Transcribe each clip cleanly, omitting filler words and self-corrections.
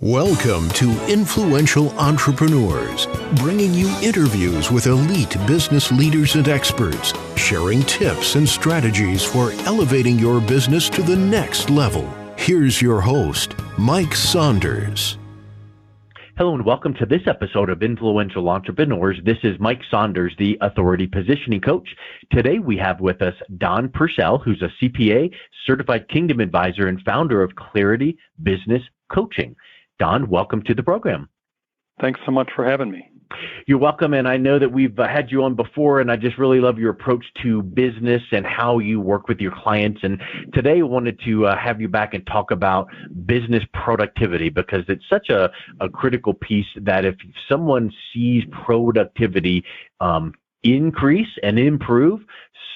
Welcome to Influential Entrepreneurs, bringing you interviews with elite business leaders and experts, sharing tips and strategies for elevating your business to the next level. Here's your host, Mike Saunders. Hello and welcome to this episode of Influential Entrepreneurs. This is Mike Saunders, the Authority Positioning Coach. Today we have with us Don Purcell, who's a CPA, Certified Kingdom Advisor, and founder of Clarity Business Coaching. Don, welcome to the program. Thanks so much for having me. You're welcome, and I know that we've had you on before, and I just really love your approach to business and how you work with your clients. And today I wanted to have you back and talk about business productivity, because it's such a critical piece that if someone sees productivity increase and improve,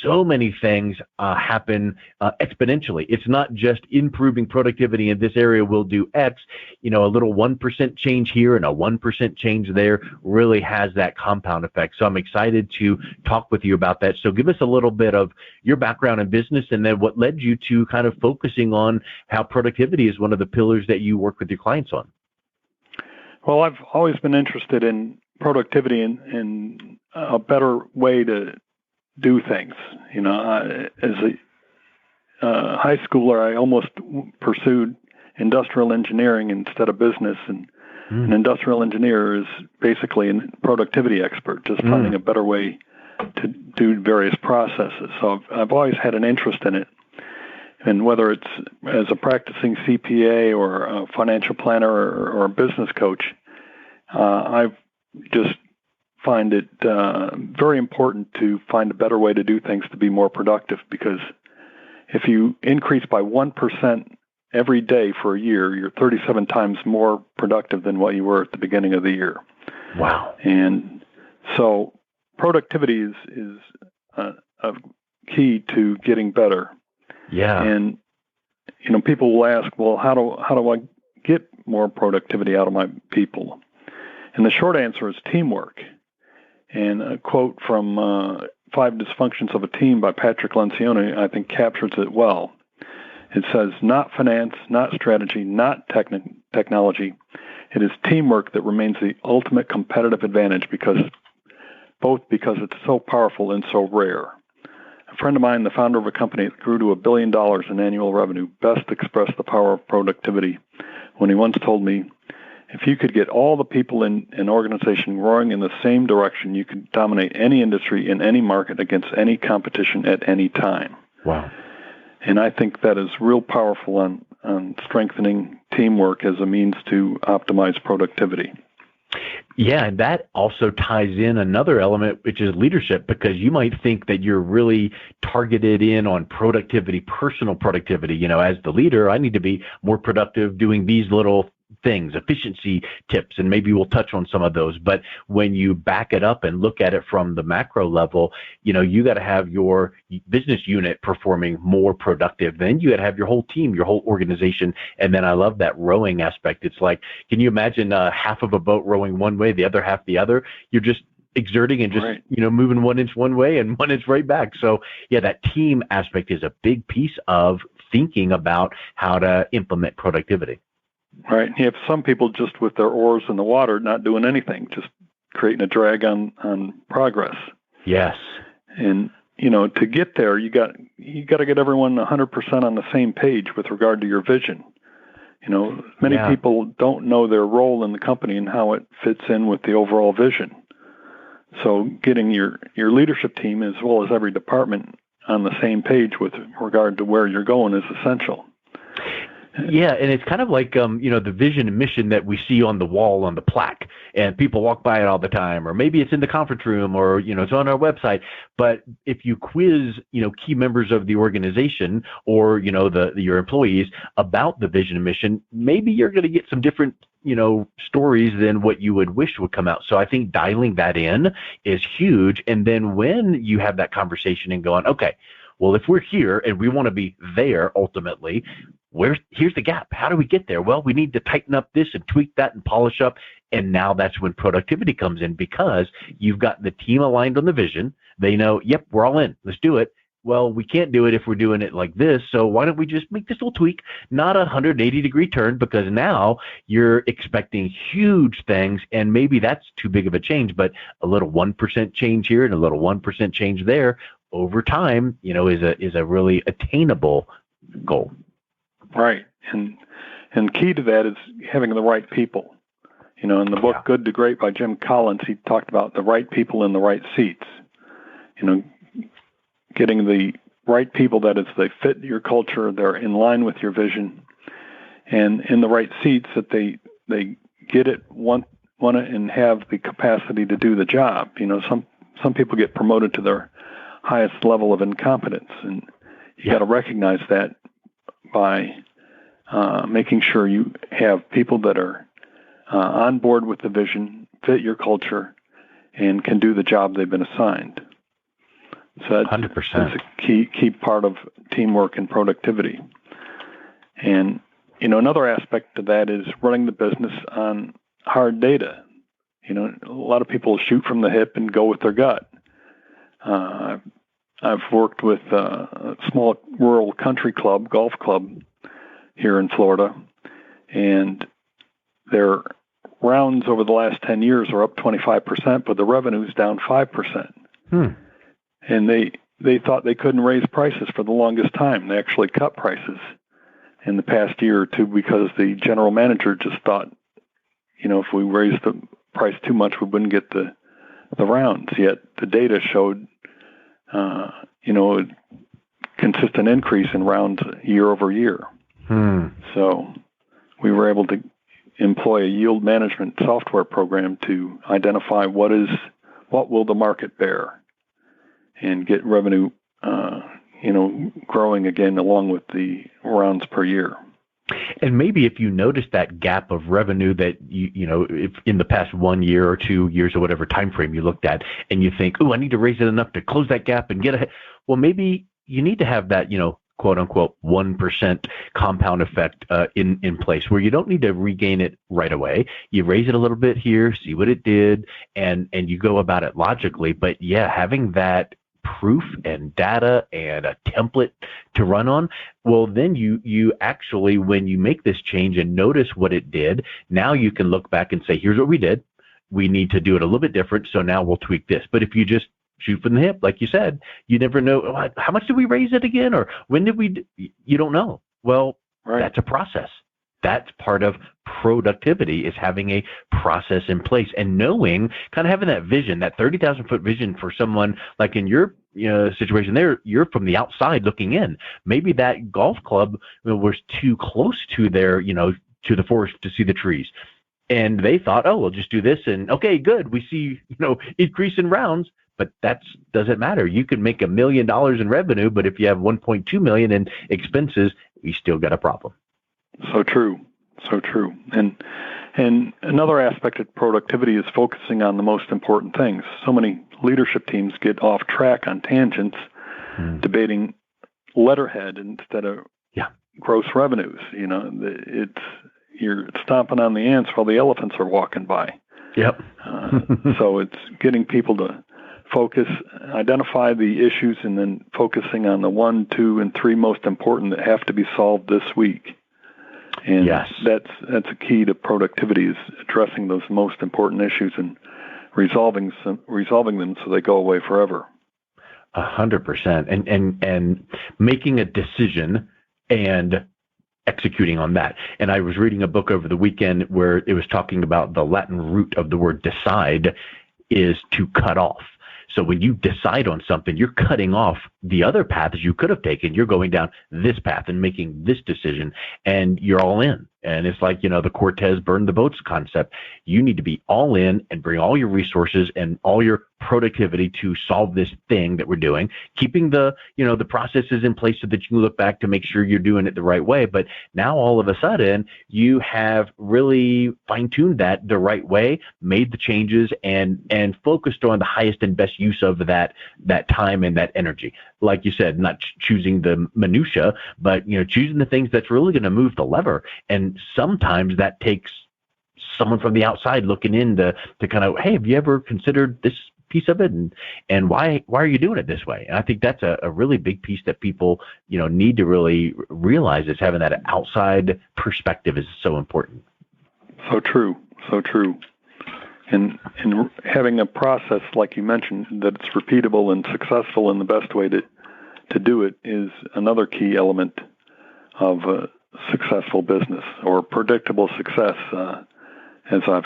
so many things happen exponentially. It's not just improving productivity in this area will do X. You know, a little 1% change here and a 1% change there really has that compound effect. So I'm excited to talk with you about that. So give us a little bit of your background in business and then what led you to kind of focusing on how productivity is one of the pillars that you work with your clients on. Well, I've always been interested in productivity and a better way to do things. You know, as a high schooler, I almost pursued industrial engineering instead of business, and an industrial engineer is basically a productivity expert, just finding a better way to do various processes. So I've always had an interest in it, and whether it's as a practicing CPA or a financial planner or a business coach, I've just find it very important to find a better way to do things to be more productive, because if you increase by 1% every day for a year, you're 37 times more productive than what you were at the beginning of the year. Wow. And so productivity is a key to getting better. Yeah. And, you know, people will ask, well, how do I get more productivity out of my people? And the short answer is teamwork. And a quote from Five Dysfunctions of a Team by Patrick Lencioni, I think, captures it well. It says, not finance, not strategy, not technology. It is teamwork that remains the ultimate competitive advantage, because it's so powerful and so rare. A friend of mine, the founder of a company that grew to $1 billion in annual revenue, best expressed the power of productivity when he once told me, if you could get all the people in an organization rowing in the same direction, you could dominate any industry in any market against any competition at any time. Wow. And I think that is real powerful on strengthening teamwork as a means to optimize productivity. Yeah, and that also ties in another element, which is leadership, because you might think that you're really targeted in on productivity, personal productivity. You know, as the leader, I need to be more productive doing these little things, efficiency tips, and maybe we'll touch on some of those. But when you back it up and look at it from the macro level, you know, you got to have your business unit performing more productive. Then you got to have your whole team, your whole organization. And then I love that rowing aspect. It's like, can you imagine half of a boat rowing one way, the other half the other? You're just exerting and just, right, you know, moving 1 inch one way and 1 inch right back. So yeah, that team aspect is a big piece of thinking about how to implement productivity. Right. You have some people just with their oars in the water, not doing anything, just creating a drag on progress. Yes. And, you know, to get there, you got to get everyone 100% on the same page with regard to your vision. You know, many people don't know their role in the company and how it fits in with the overall vision. So getting your leadership team, as well as every department, on the same page with regard to where you're going is essential. Yeah, and it's kind of like, you know, the vision and mission that we see on the wall on the plaque, and people walk by it all the time, or maybe it's in the conference room, or, you know, it's on our website. But if you quiz, you know, key members of the organization or, you know, your employees about the vision and mission, maybe you're going to get some different, you know, stories than what you would wish would come out. So I think dialing that in is huge. And then when you have that conversation and going, okay, well, if we're here and we want to be there ultimately, here's the gap. How do we get there? Well, we need to tighten up this and tweak that and polish up. And now that's when productivity comes in, because you've got the team aligned on the vision. They know, yep, we're all in. Let's do it. well, we can't do it if we're doing it like this, so why don't we just make this little tweak, not a 180-degree turn, because now you're expecting huge things, and maybe that's too big of a change, but a little 1% change here and a little 1% change there over time, is a really attainable goal. Right. And key to that is having the right people. In the book Good to Great by Jim Collins, he talked about the right people in the right seats. Getting the right people, that is, they fit your culture, they're in line with your vision, and in the right seats, that they get it, want it, and have the capacity to do the job. Some people get promoted to their highest level of incompetence, and you got to recognize that by making sure you have people that are on board with the vision, fit your culture, and can do the job they've been assigned. So that's 100%. That's a key part of teamwork and productivity. And, another aspect to that is running the business on hard data. A lot of people shoot from the hip and go with their gut. I've worked with a small rural country club, golf club here in Florida, and their rounds over the last 10 years are up 25%, but the revenue's down 5%. And they thought they couldn't raise prices for the longest time. They actually cut prices in the past year or two because the general manager just thought, if we raised the price too much, we wouldn't get the rounds. Yet the data showed, a consistent increase in rounds year over year. So we were able to employ a yield management software program to identify what will the market bear, and get revenue, growing again along with the rounds per year. And maybe if you notice that gap of revenue that if in the past 1 year or 2 years or whatever time frame you looked at, and you think, I need to raise it enough to close that gap and get ahead. Well, maybe you need to have that, quote unquote 1% compound effect in place, where you don't need to regain it right away. You raise it a little bit here, see what it did, and you go about it logically. But having that proof and data and a template to run on, well, then you actually, when you make this change and notice what it did, now you can look back and say, here's what we did. We need to do it a little bit different, so now we'll tweak this. But if you just shoot from the hip, like you said, you never know, how much did we raise it again, or when did we, you don't know. Well, right. That's a process. That's part of productivity, is having a process in place and knowing, kind of having that vision, that 30,000 foot vision for someone like in your situation there. You're from the outside looking in. Maybe that golf club was too close to their, to the forest to see the trees. And they thought, we'll just do this. And okay, good. We see, increase in rounds, but that doesn't matter. You can make $1 million in revenue, but if you have 1.2 million in expenses, you still got a problem. So true. And another aspect of productivity is focusing on the most important things. So many leadership teams get off track on tangents, debating letterhead instead of gross revenues. You're stomping on the ants while the elephants are walking by. Yep. So it's getting people to focus, identify the issues, and then focusing on the 1, 2, and 3 most important that have to be solved this week. And that's a key to productivity, is addressing those most important issues and resolving them so they go away forever. 100%. And making a decision and executing on that. And I was reading a book over the weekend where it was talking about the Latin root of the word decide is to cut off. So when you decide on something, you're cutting off the other paths you could have taken. You're going down this path and making this decision, and you're all in. And it's like, the Cortez burned the boats concept. You need to be all in and bring all your resources and all your productivity to solve this thing that we're doing, keeping the processes in place so that you can look back to make sure you're doing it the right way. But now all of a sudden you have really fine-tuned that the right way, made the changes, and focused on the highest and best use of that time and that energy. Like you said, not choosing the minutia, but choosing the things that's really going to move the lever. And sometimes that takes someone from the outside looking in to kind of, hey, have you ever considered this piece of it, and why are you doing it this way? And I think that's a really big piece that people, need to really realize, is having that outside perspective is so important. So true. So true. And having a process, like you mentioned, that it's repeatable and successful, and the best way to do it is another key element of a successful business, or predictable success, as I've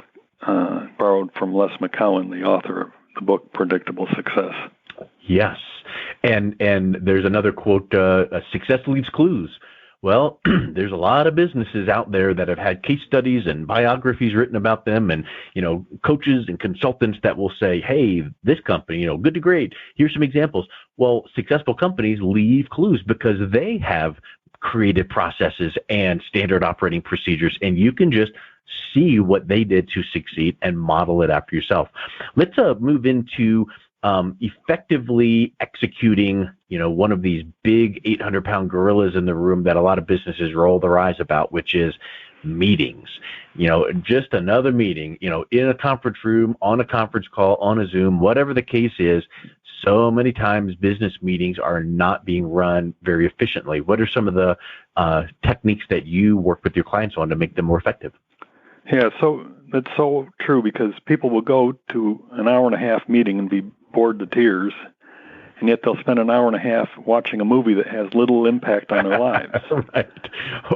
borrowed from Les McCowan, the author of the book Predictable Success. Yes. And there's another quote, success leaves clues. Well, there's a lot of businesses out there that have had case studies and biographies written about them, and, coaches and consultants that will say, hey, this company, good to great. Here's some examples. Well, successful companies leave clues because they have created processes and standard operating procedures, and you can just see what they did to succeed and model it after yourself. Let's move into effectively executing, one of these big 800-pound gorillas in the room that a lot of businesses roll their eyes about, which is meetings. Just another meeting, in a conference room, on a conference call, on a Zoom, whatever the case is. So many times business meetings are not being run very efficiently. What are some of the techniques that you work with your clients on to make them more effective? Yeah, so that's so true, because people will go to an hour-and-a-half meeting and be bored to tears, and yet they'll spend an hour and a half watching a movie that has little impact on their lives. Right.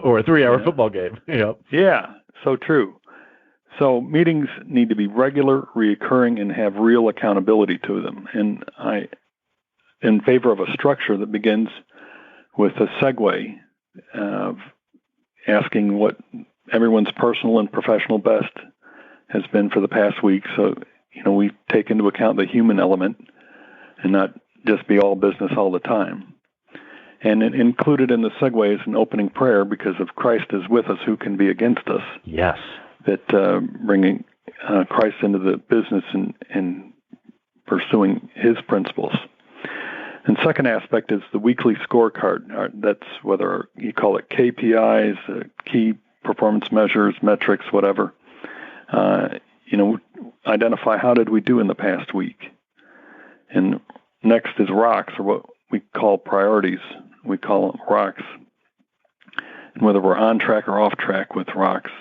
Or a 3-hour football game. Yeah, so true. So meetings need to be regular, reoccurring, and have real accountability to them. And I, in favor of a structure that begins with a segue of asking what everyone's personal and professional best has been for the past week. So, we take into account the human element and not just be all business all the time. And included in the segue is an opening prayer, because if Christ is with us, who can be against us? Yes. That bringing Christ into the business and pursuing his principles. And second aspect is the weekly scorecard. That's whether you call it KPIs, key performance measures, metrics, whatever. Identify how did we do in the past week. And next is rocks, or what we call priorities. We call them rocks. And whether we're on track or off track with rocks.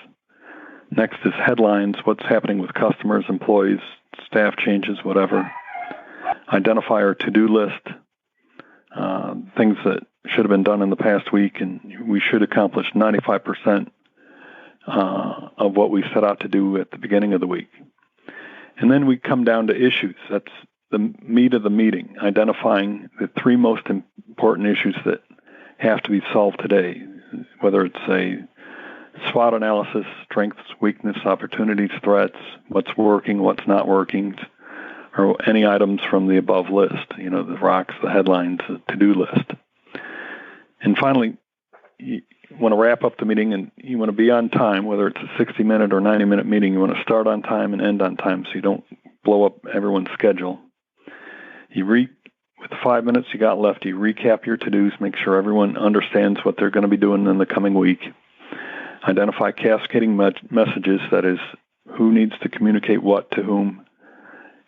Next is headlines, what's happening with customers, employees, staff changes, whatever. Identify our to-do list, things that should have been done in the past week, and we should accomplish 95% of what we set out to do at the beginning of the week. And then we come down to issues. That's the meat of the meeting, identifying the 3 most important issues that have to be solved today, whether it's a SWOT analysis, strengths, weakness, opportunities, threats, what's working, what's not working, or any items from the above list, the rocks, the headlines, the to-do list. And finally, you want to wrap up the meeting, and you want to be on time, whether it's a 60-minute or 90-minute meeting. You want to start on time and end on time so you don't blow up everyone's schedule. With the 5 minutes you got left, you recap your to-dos, make sure everyone understands what they're going to be doing in the coming week. Identify cascading messages, that is, who needs to communicate what to whom,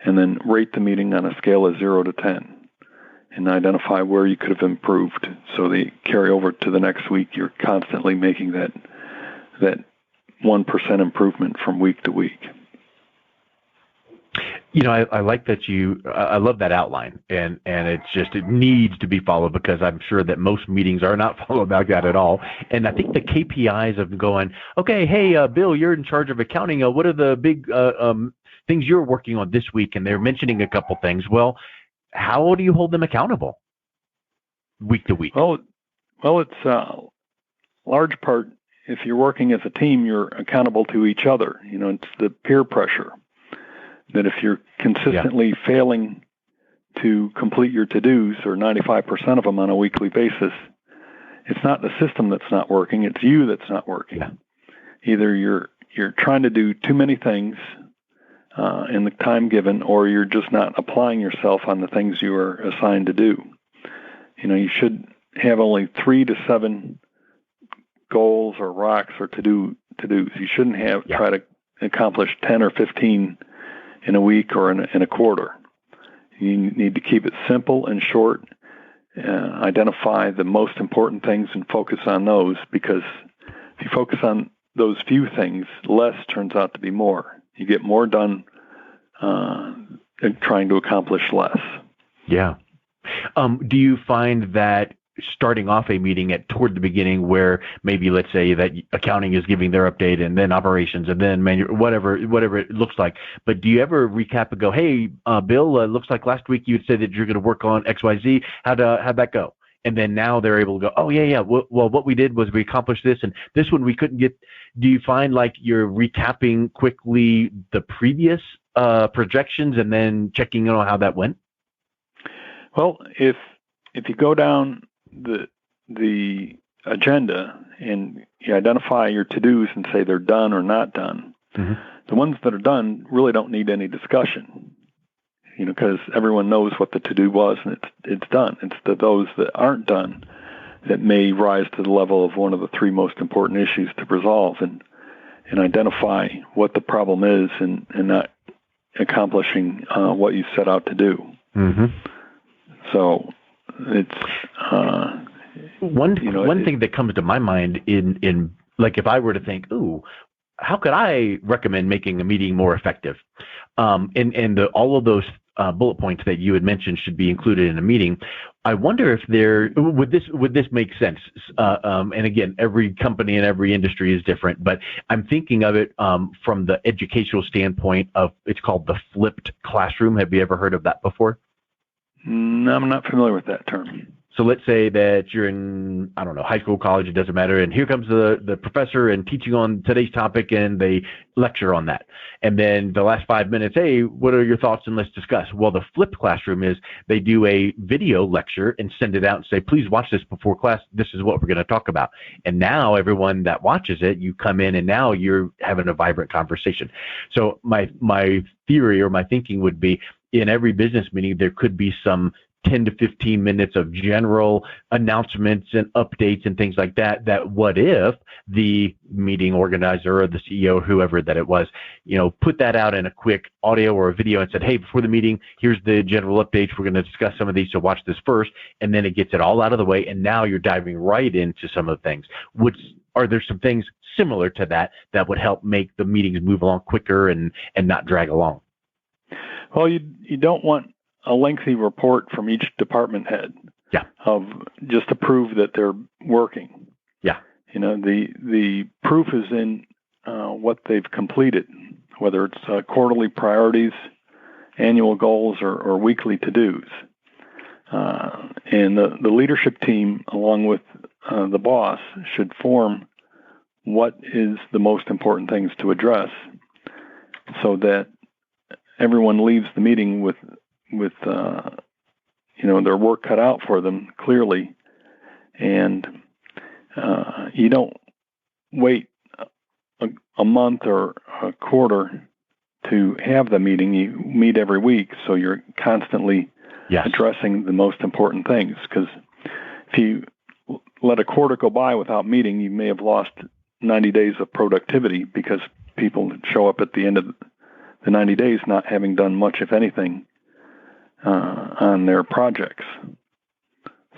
and then rate the meeting on a scale of 0 to 10. And identify where you could have improved, so they carry over to the next week. You're constantly making that 1% improvement from week to week. I like that I love that outline, and it needs to be followed, because I'm sure that most meetings are not followed like that at all. And I think the KPIs of going, okay, hey, Bill, you're in charge of accounting. What are the big things you're working on this week? And they're mentioning a couple things. Well, how do you hold them accountable week to week? Well, it's a large part, if you're working as a team, you're accountable to each other. It's the peer pressure that if you're consistently failing to complete your to-dos, or 95% of them on a weekly basis, it's not the system that's not working, it's you that's not working. Yeah. Either you're trying to do too many things in the time given, or you're just not applying yourself on the things you are assigned to do. You should have only 3 to 7 goals or rocks or to-dos. You shouldn't try to accomplish 10 or 15 in a week or in a quarter. You need to keep it simple and short. Identify the most important things and focus on those, because if you focus on those few things, less turns out to be more. You get more done trying to accomplish less. Yeah. Do you find that starting off a meeting toward the beginning, where maybe let's say that accounting is giving their update, and then operations, and then whatever it looks like, but do you ever recap and go, hey, Bill, looks like last week you had said that you're going to work on XYZ. How'd that go? And then now they're able to go, oh yeah. Well, what we did was we accomplished this, and this one we couldn't get. Do you find like you're recapping quickly the previous projections and then checking in on how that went? Well, if you go down the agenda and you identify your to-dos and say they're done or not done, mm-hmm. the ones that are done really don't need any discussion, because everyone knows what the to-do was and it's done. It's those that aren't done that may rise to the level of one of the three most important issues to resolve, and identify what the problem is and not accomplishing what you set out to do. Mm-hmm. So it's one thing that comes to my mind in like, if I were to think, ooh, how could I recommend making a meeting more effective? And all of those bullet points that you had mentioned should be included in a meeting. I wonder if would this make sense? And again, every company and every industry is different, but I'm thinking of it from the educational standpoint of, it's called the flipped classroom. Have you ever heard of that before? No, I'm not familiar with that term. So let's say that you're in, I don't know, high school, college, it doesn't matter. And here comes the professor and teaching on today's topic, and they lecture on that. And then the last 5 minutes, hey, what are your thoughts, and let's discuss. Well, the flipped classroom is they do a video lecture and send it out and say, please watch this before class. This is what we're going to talk about. And now everyone that watches it, you come in and now you're having a vibrant conversation. So my theory or my thinking would be, in every business meeting, there could be some 10 to 15 minutes of general announcements and updates and things like that, that what if the meeting organizer or the CEO or whoever that it was, put that out in a quick audio or a video and said, hey, before the meeting, here's the general updates. We're going to discuss some of these, so watch this first. And then it gets it all out of the way. And now you're diving right into some of the things. Are there some things similar to that would help make the meetings move along quicker and not drag along? Well, you don't want a lengthy report from each department head. Yeah. Of just to prove that they're working. Yeah. The proof is in what they've completed, whether it's quarterly priorities, annual goals, or weekly to-dos. And the leadership team, along with the boss, should form what is the most important things to address, so that everyone leaves the meeting with their work cut out for them clearly, and you don't wait a month or a quarter to have the meeting. You meet every week, so you're constantly addressing the most important things. Because if you let a quarter go by without meeting, you may have lost 90 days of productivity, because people show up at the end of the 90 days not having done much, if anything, on their projects.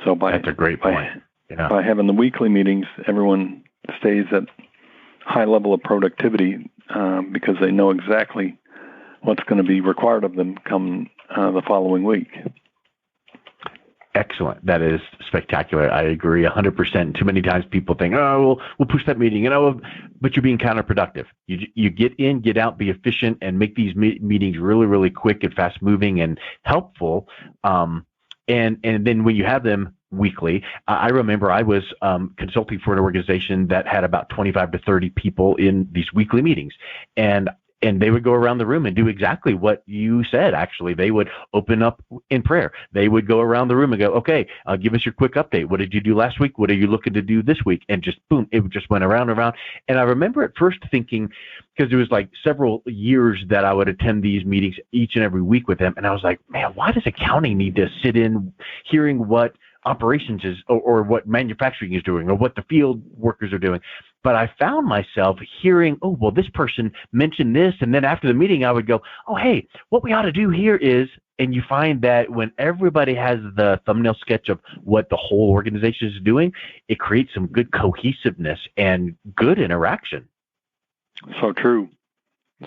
So that's a great point. By having the weekly meetings, everyone stays at high level of productivity because they know exactly what's going to be required of them come the following week. Excellent. That is spectacular. I agree 100%. Too many times people think, we'll push that meeting, but you're being counterproductive. You get in, get out, be efficient, and make these meetings really, really quick and fast moving and helpful. And then when you have them weekly, I remember I was consulting for an organization that had about 25 to 30 people in these weekly meetings. And they would go around the room and do exactly what you said. Actually, they would open up in prayer. They would go around the room and go, okay, give us your quick update. What did you do last week? What are you looking to do this week? And just boom, it just went around and around. And I remember at first thinking, because it was like several years that I would attend these meetings each and every week with them. And I was like, man, why does accounting need to sit in hearing what operations is or what manufacturing is doing or what the field workers are doing? But I found myself hearing, oh, well, this person mentioned this. And then after the meeting, I would go, oh, hey, what we ought to do here is, and you find that when everybody has the thumbnail sketch of what the whole organization is doing, it creates some good cohesiveness and good interaction. So true.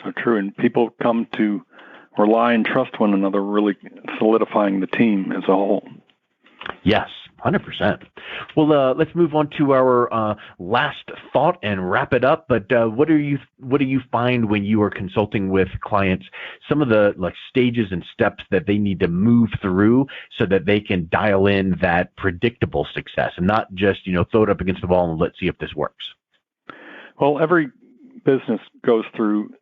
So true. And people come to rely and trust one another, really solidifying the team as a whole. Yes, 100%. Well, let's move on to our last thought and wrap it up. But what do you find when you are consulting with clients? Some of the stages and steps that they need to move through so that they can dial in that predictable success and not just throw it up against the wall and let's see if this works. Well, every business goes through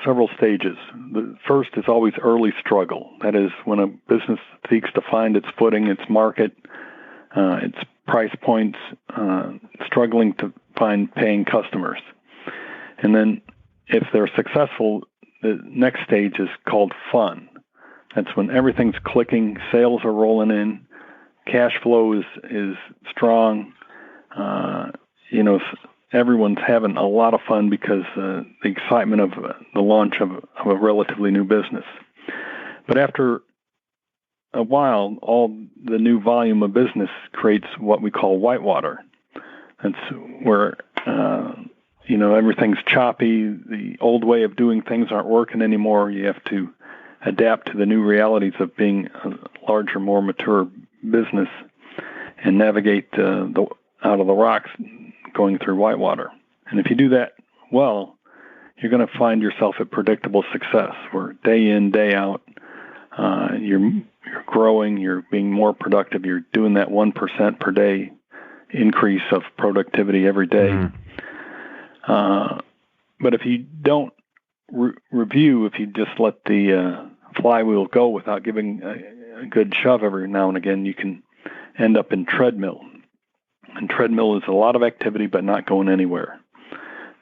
several stages. The first is always early struggle. That is when a business seeks to find its footing, its market, its price points, struggling to find paying customers. And then if they're successful, the next stage is called fun. That's when everything's clicking, sales are rolling in, cash flow is strong, everyone's having a lot of fun because the excitement of the launch of a relatively new business. But after a while, all the new volume of business creates what we call whitewater. That's where, everything's choppy. The old way of doing things aren't working anymore. You have to adapt to the new realities of being a larger, more mature business and navigate out of the rocks going through whitewater. And if you do that well, you're going to find yourself at predictable success, where day in, day out, you're growing, you're being more productive, you're doing that 1% per day increase of productivity every day. Mm-hmm. But if you don't review, if you just let the flywheel go without giving a good shove every now and again, you can end up in treadmill. And treadmill is a lot of activity, but not going anywhere.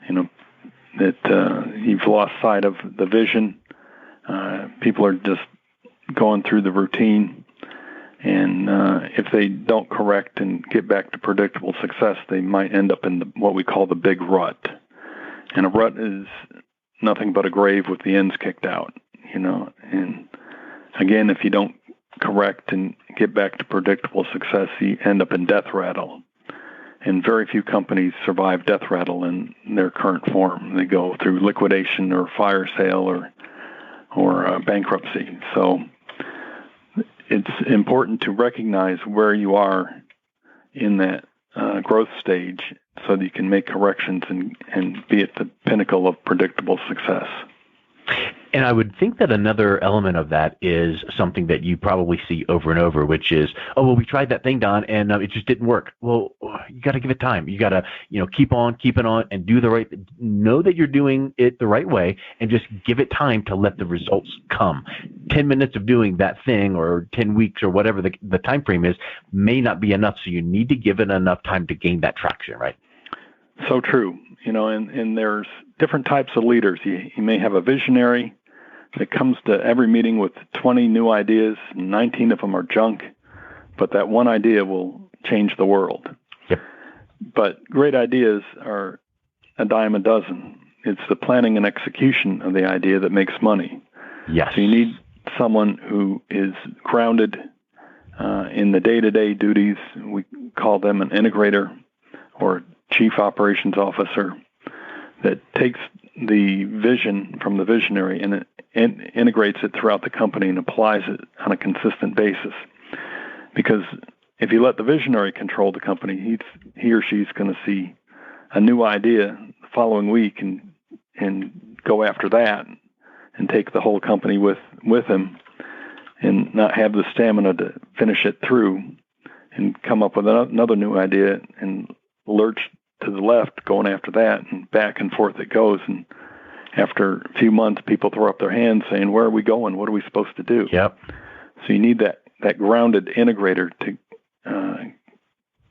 You've lost sight of the vision. People are just going through the routine. And if they don't correct and get back to predictable success, they might end up in what we call the big rut. And a rut is nothing but a grave with the ends kicked out, And again, if you don't correct and get back to predictable success, you end up in death rattle. And very few companies survive death rattle in their current form. They go through liquidation or fire sale or bankruptcy. So it's important to recognize where you are in that growth stage so that you can make corrections and be at the pinnacle of predictable success. And I would think that another element of that is something that you probably see over and over, which is, oh, well, we tried that thing, Don, and it just didn't work. Well, you got to give it time. You got to, keep it on and do know that you're doing it the right way and just give it time to let the results come. 10 minutes of doing that thing or 10 weeks or whatever the time frame is may not be enough. So you need to give it enough time to gain that traction, right? So true. And there's different types of leaders. You may have a visionary that comes to every meeting with 20 new ideas, 19 of them are junk, but that one idea will change the world. Yep. But great ideas are a dime a dozen. It's the planning and execution of the idea that makes money. Yes. So you need someone who is grounded in the day-to-day duties. We call them an integrator or chief operations officer that takes the vision from the visionary and integrates it throughout the company and applies it on a consistent basis. Because if you let the visionary control the company, he or she's going to see a new idea the following week and go after that and take the whole company with him and not have the stamina to finish it through and come up with another new idea and lurch to the left going after that, and back and forth it goes. And after a few months, people throw up their hands saying, where are we going? What are we supposed to do? Yep. So you need that grounded integrator to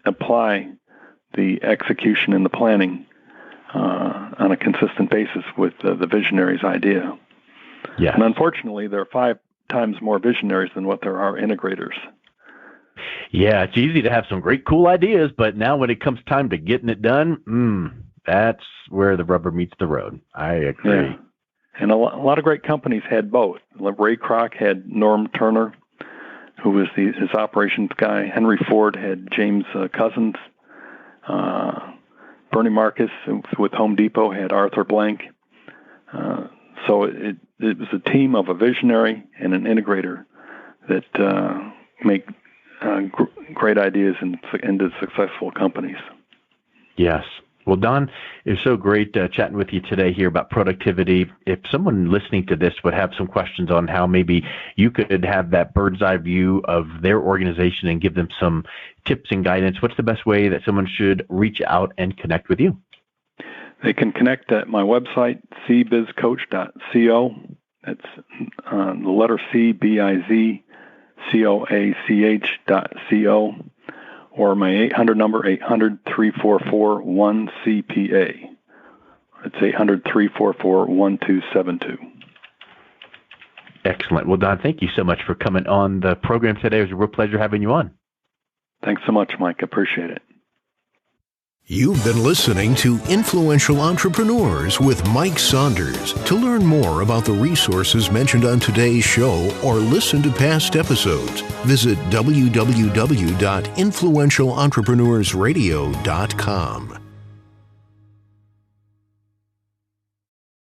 apply the execution and the planning on a consistent basis with the visionary's idea. Yeah. And unfortunately, there are 5 times more visionaries than what there are integrators. Yeah, it's easy to have some great, cool ideas, but now when it comes time to getting it done, That's where the rubber meets the road. I agree. Yeah. And a lot of great companies had both. Ray Kroc had Norm Turner, who was his operations guy. Henry Ford had James Cousins. Bernie Marcus with Home Depot had Arthur Blank. So it was a team of a visionary and an integrator that make great ideas into successful companies. Yes. Well, Don, it was so great chatting with you today here about productivity. If someone listening to this would have some questions on how maybe you could have that bird's eye view of their organization and give them some tips and guidance, what's the best way that someone should reach out and connect with you? They can connect at my website, cbizcoach.co. That's the letter C, BIZCOACH.co. Or my 800 number, 800-344-1CPA. It's 800-344-1272. Excellent. Well, Don, thank you so much for coming on the program today. It was a real pleasure having you on. Thanks so much, Mike. Appreciate it. You've been listening to Influential Entrepreneurs with Mike Saunders. To learn more about the resources mentioned on today's show or listen to past episodes, visit www.influentialentrepreneursradio.com.